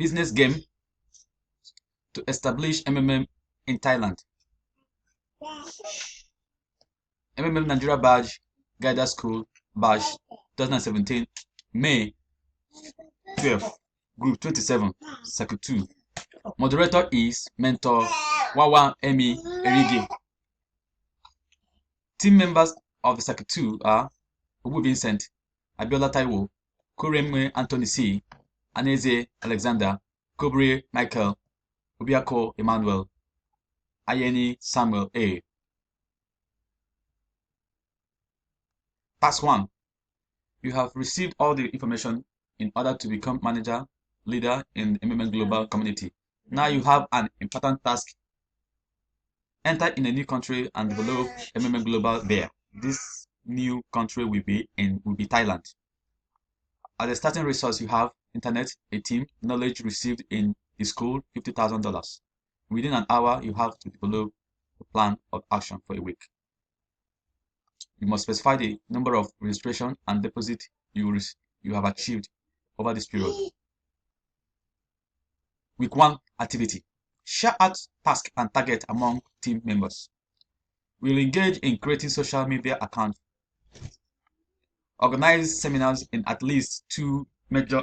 business game to establish MMM in Thailand. MMM Nigeria Badge Guided School Badge 2017 May 12 Group 27 Circle 2. Moderator is Mentor Wawa Emi Erigi. Team members of the Circle 2 are Obu Vincent, Abiola Taiwo, Kureme Anthony C, Aneze Alexander, Kobre Michael, Obiako Emmanuel, Ayeni Samuel A. Task 1. You have received all the information in order to become manager, leader in the MMM Global community. Now you have an important task. Enter in a new country and develop MMM Global there. This new country will be Thailand. As a starting resource, you have internet, a team, knowledge received in the school, $50,000. Within an hour, you have to develop a plan of action for a week. You must specify the number of registration and deposit you have achieved over this period. Week 1 activity. Share out task and target among team members. We'll engage in creating social media accounts. Organize seminars in at least 3 major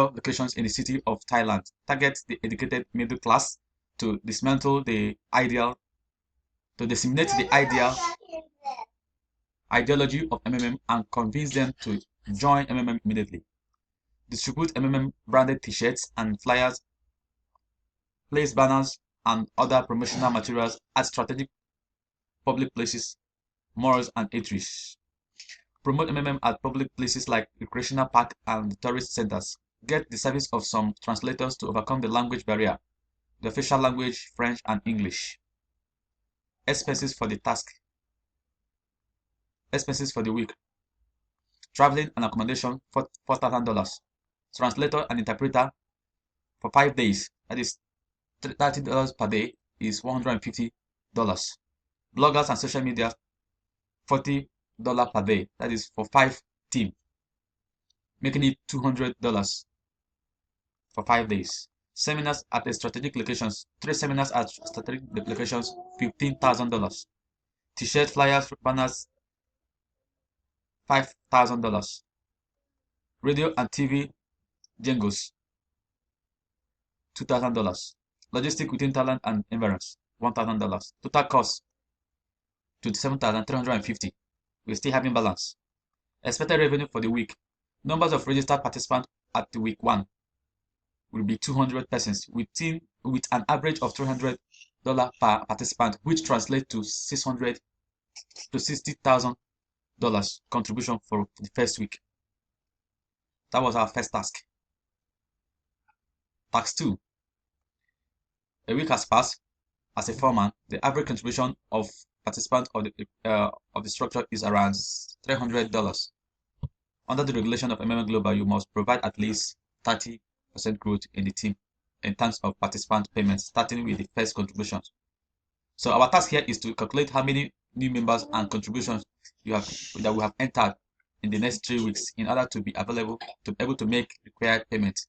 locations in the city of Thailand. Target the educated middle class to dismantle the ideology of MMM and convince them to join MMM immediately. Distribute MMM branded t-shirts and flyers, place banners and other promotional materials at strategic public places, malls and eateries. Promote MMM at public places like recreational park and tourist centers. Get the service of some translators to overcome the language barrier. The official language, French and English. Expenses for the task. Expenses for the week. Traveling and accommodation, $4,000. Translator and interpreter for 5 days, that is $30 per day, is $150. Bloggers and social media, $40 per day, that is for 5 teams, making it $200 for 5 days. Seminars at the strategic locations, 3 seminars at strategic locations, $15,000. T-shirt, flyers, banners, $5,000. Radio and TV jingles, $2,000. Logistics within Thailand and environs, $1,000. Total cost, $27,350. We're still having balance. Expected revenue for the week. Numbers of registered participants at the week 1 will be 200 persons with an average of $300 per participant, which translates to $600 to $60,000 contribution for the first week. That was our first task. Task 2. A week has passed. As a foreman, the average contribution of participants of the structure is around $300. Under the regulation of MMM Global, you must provide at least 30% growth in the team in terms of participant payments, starting with the first contributions. So our task here is to calculate how many new members and contributions we have entered in the next 3 weeks in order to be able to make required payments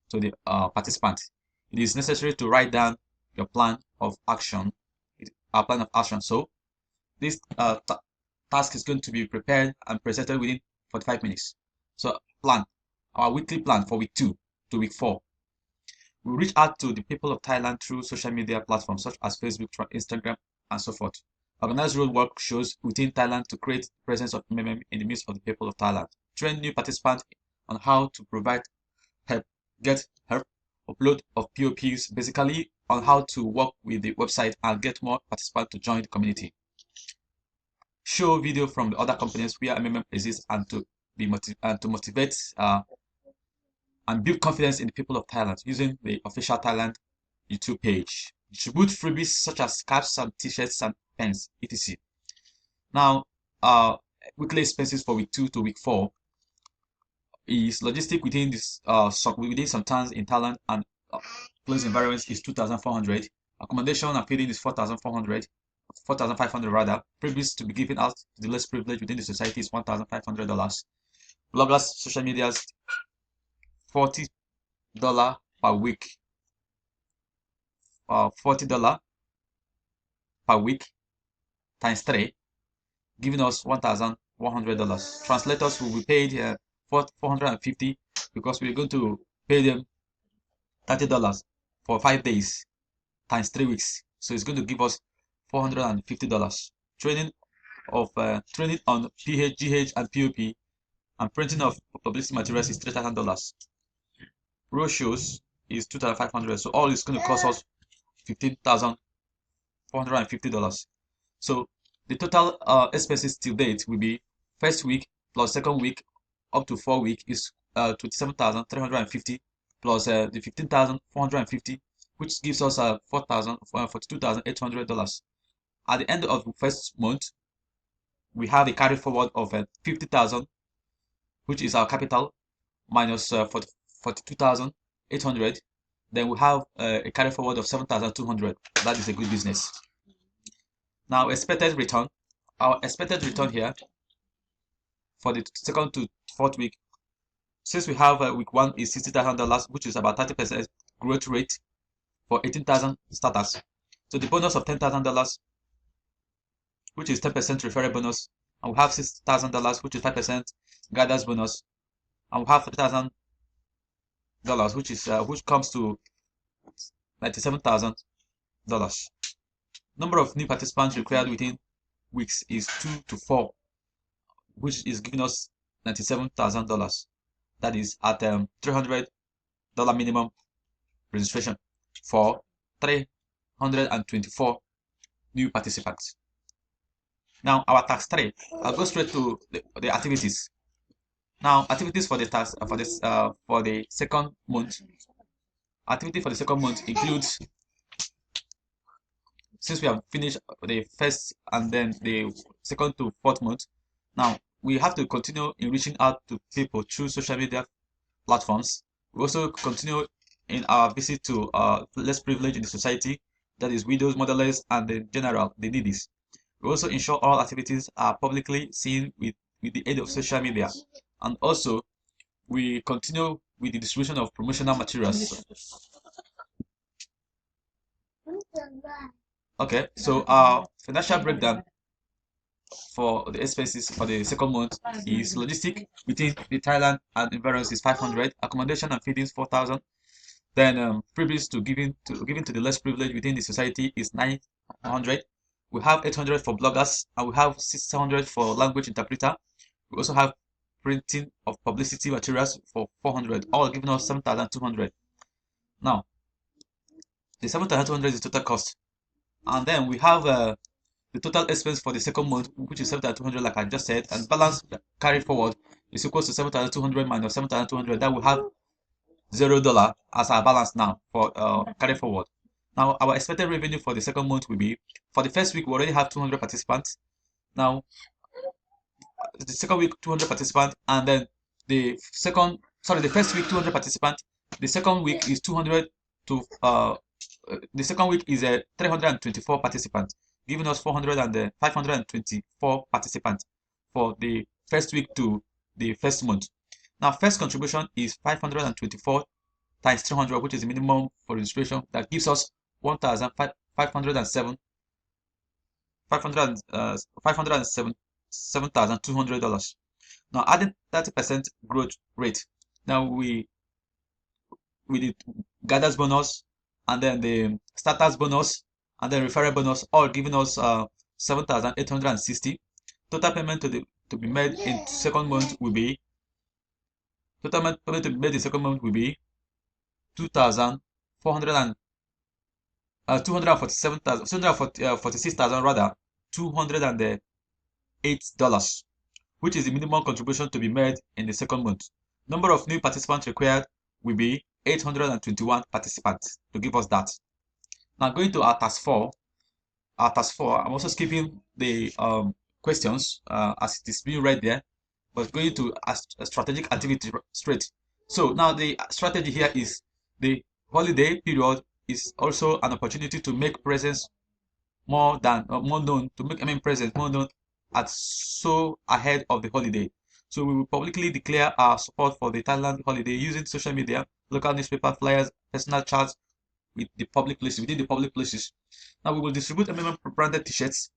to the participant. It is necessary to write down your plan of action. So this task is going to be prepared and presented within 45 minutes. So our weekly plan for week 2 to week 4. We reach out to the people of Thailand through social media platforms such as Facebook, Instagram, and so forth. Organize real work shows within Thailand to create the presence of MMM in the midst of the people of Thailand. Train new participants on how to provide help, get help, upload of POPs, basically on how to work with the website and get more participants to join the community. Show video from the other companies where MMM exists and to motivate and build confidence in the people of Thailand using the official Thailand YouTube page. Distribute freebies such as caps and t-shirts and pens, etc. Now, weekly expenses for week 2 to week 4 is logistic within some towns in Thailand and close environments is 2,400. Accommodation and feeding is 4,500 rather. Freebies to be given out to the less privileged within the society is $1,500. Bloggers, social medias, $40 per week, $40 per week times 3, giving us $1,100. Translators will be paid 450 because we're going to pay them $30 for 5 days times 3 weeks. So it's going to give us $450. Training on PH, GH, and POP, and printing of publicity materials is $3,000. Roadshows is $2,500. So all is going to cost us $15,450. So the total expenses till date will be first week plus second week up to 4 weeks is 27,350 plus the 15,450, which gives us $42,800. At the end of the first month, we have a carry forward of 50,000, which is our capital, minus 42,800. Then we have a carry forward of 7,200. That is a good business. Now, expected return. Our expected return here for the second to fourth week, since we have week 1 is $60,000, which is about 30% growth rate for 18,000 starters. So the bonus of $10,000, which is 10% referral bonus, and we have $6,000, which is 5% guidance bonus, and we have $3,000, which comes to $97,000. Number of new participants required within weeks is 2 to 4, which is giving us $97,000. That is at $300 minimum registration for 324 new participants. Now our task 3, I'll go straight to the activities. Now activities for the task for the second month. Activity for the second month includes, since we have finished the first and then the second to fourth month, now we have to continue in reaching out to people through social media platforms. We also continue in our visit to less privileged in the society, that is widows, motherless, and in general the needies. We also ensure all activities are publicly seen with the aid of social media, and also we continue with the distribution of promotional materials. Okay, so our financial breakdown for the expenses for the second month is logistic within the Thailand and environs is 500, accommodation and feedings 4,000. Then freebies given to the less privileged within the society is 900. We have 800 for bloggers, and we have 600 for language interpreter. We also have printing of publicity materials for 400, all giving us 7,200. Now, the 7,200 is total cost, and then we have the total expense for the second month, which is 7,200, like I just said, and balance carry forward is equal to 7,200 minus 7,200. That will have $0 as our balance now for carry forward. Now our expected revenue for the second month will be, for the first week we already have 200 participants. Now the second week 200 participants, and then the first week 200 participants. The second week is 200 to the second week is 324 participants, giving us 524 participants for the first week to the first month. Now first contribution is 524 times 300, which is the minimum for registration. That gives us $7,200. Now adding 30% growth rate. Now we did gathers bonus, and then the starters bonus, and then referral bonus, all giving us 7,860. Total payment to be made in second month will be $208, which is the minimum contribution to be made in the second month. Number of new participants required will be 821 participants to give us that. Now going to our task 4. I'm also skipping the questions as it is being read there, but going to a strategic activity straight. So now the strategy here is the holiday period is also an opportunity to make presence more known, at so ahead of the holiday. So we will publicly declare our support for the Thailand holiday using social media, local newspaper flyers, personal chats with the public places, within the public places. Now we will distribute MM branded t-shirts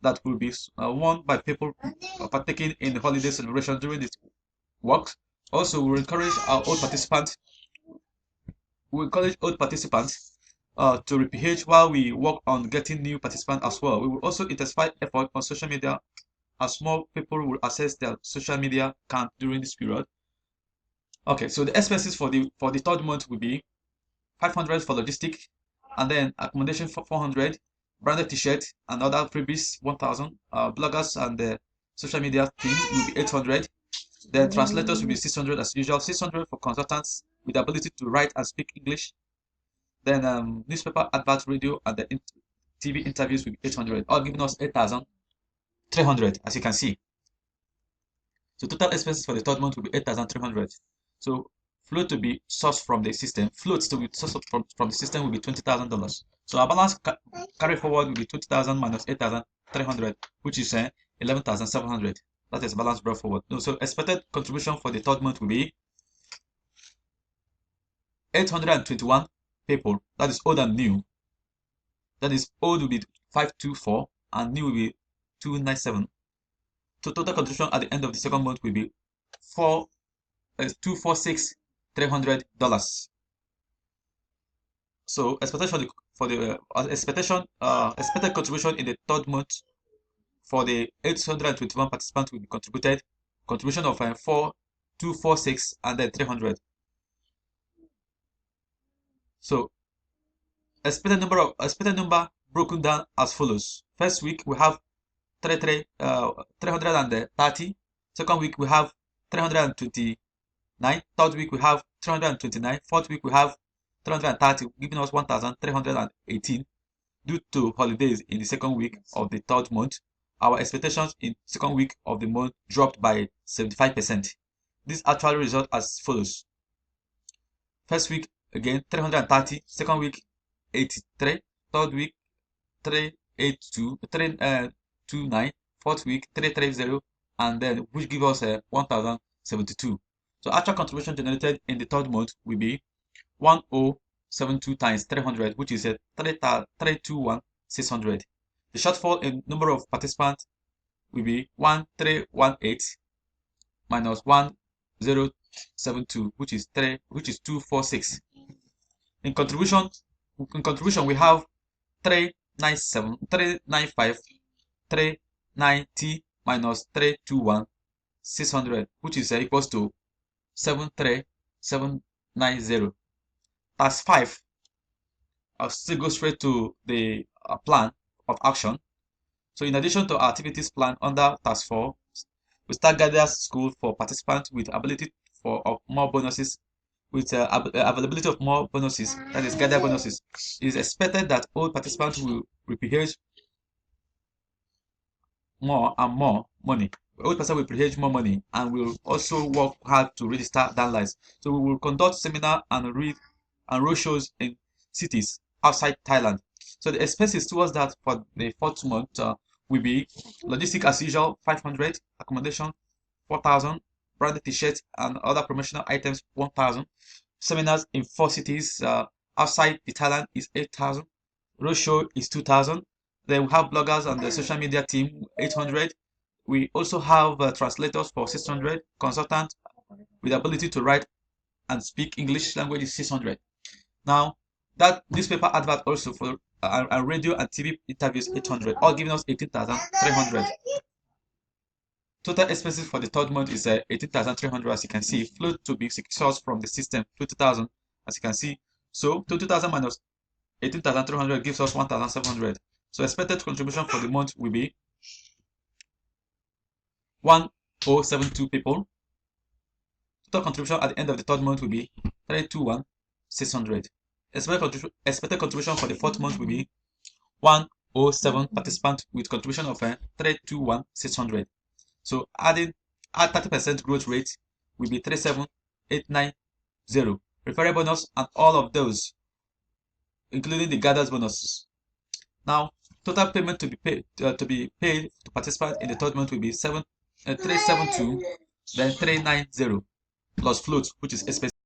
that will be worn by people partaking in the holiday celebration during this work. Also, we will encourage our old participants. We encourage old participants to repH while we work on getting new participants as well. We will also intensify effort on social media as more people will access their social media account during this period. Okay, so the expenses for the third month will be 500 for logistic, and then accommodation for 400, branded t-shirt and other freebies 1000, bloggers and the social media team will be 800, then translators will be 600 as usual, 600 for consultants with the ability to write and speak English, then newspaper, advert, radio, and the TV interviews will be 800, all giving us 8,300 as you can see. So total expenses for the third month will be 8,300. So float to be sourced from the system, floats to be sourced from the system will be $20,000. So our balance carry forward will be 20,000 minus 8,300, which is 11,700. That is balance brought forward. So expected contribution for the third month will be 821 people. That is old and new. That is old will be 524 and new will be 297. So total contribution at the end of the second month will be $246,300. So expectation for the expected contribution in the third month for the 821 participants will be contribution of 246 and then 300. So expected number broken down as follows. First week we have 330. Second week we have 329. Third week we have 329. Fourth week we have 330, giving us 1,318. Due to holidays in the second week of the third month, our expectations in second week of the month dropped by 75%. This actually results as follows. First week again 330, second week 83, third week 329, fourth week 330, and then which gives us 1,072. So actual contribution generated in the third month will be 1072 times 300, which is 321,600. The shortfall in number of participants will be 1318 minus 1072, which is 246. In contribution we have 397, 395, 390 minus 321, 600, which is equals to 73790. Task 5. I'll still go straight to the plan of action. So in addition to our activities plan under task 4, we start Gadia School for participants with ability of more bonuses, with availability of more bonuses, that is Gadia bonuses. It is expected that all participants will repH more and more money. Old person will repH more money and will also work hard to register downlines. So we will conduct seminar and read and road shows in cities outside Thailand. So the expenses towards that for the fourth month will be logistic as usual 500, accommodation 4,000, branded t-shirts and other promotional items 1,000, seminars in 4 cities outside the Thailand is 8,000, roadshow is 2,000. Then we have bloggers and the social media team 800. We also have translators for 600, consultant with the ability to write and speak English language is 600. Now that newspaper advert also for radio and TV interviews 800, all giving us 18,300. Total expenses for the third month is 18,300 as you can see. Float to be sourced from the system 20,000 as you can see. So 20,000 minus 18,300 gives us 1,700. So expected contribution for the month will be 1072 people. Total contribution at the end of the third month will be 321,600. Expected contribution for the fourth month will be 107 participants with contribution of 321,600. So add 30% growth rate will be 37,890. Referral bonus and all of those, including the gathers bonuses. Now total payment to be paid to participants in the third month will be 372 then 390 plus float, which is expensive.